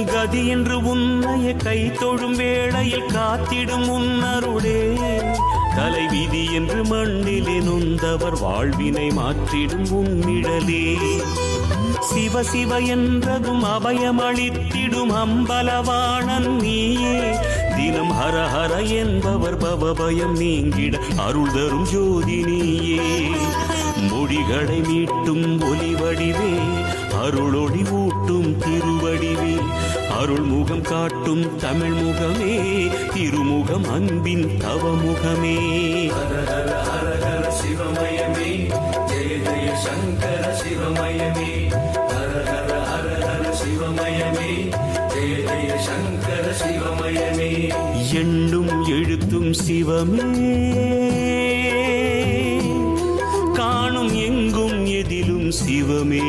கதி என்று உன்னைய கை தொழும் வேளையில் காத்திடும் உன்னருளே தலைவிதி என்று மண்ணிலே நொந்தவர் வாழ்வினை மாற்றிடும் உன்னிழலே சிவ சிவ என்றதும் அபயமளித்திடும் அம்பலவாணன் நீயே தினம் ஹர ஹர என்பவர் பவபயம் நீங்கிட அருள் தரும் ஜோதி நீயே மொழிகளை மீட்டும் ஒலி வடிவே அருளொளி ஊட்டும் திருவடிவே அருள் முகம் காட்டும் தமிழ் முகமே திருமுகம் அன்பின் தவமுகமே ஹர ஹர ஹர ஹர சிவமயமே ஜெய ஜெய சங்கர சிவமயமே ஹர ஹர ஹர ஹர சிவமயமே ஜெய ஜெய சங்கர சிவமயமே எண்ணும் எழுத்தும் சிவமே காணும் எங்கும் எதிலும் சிவமே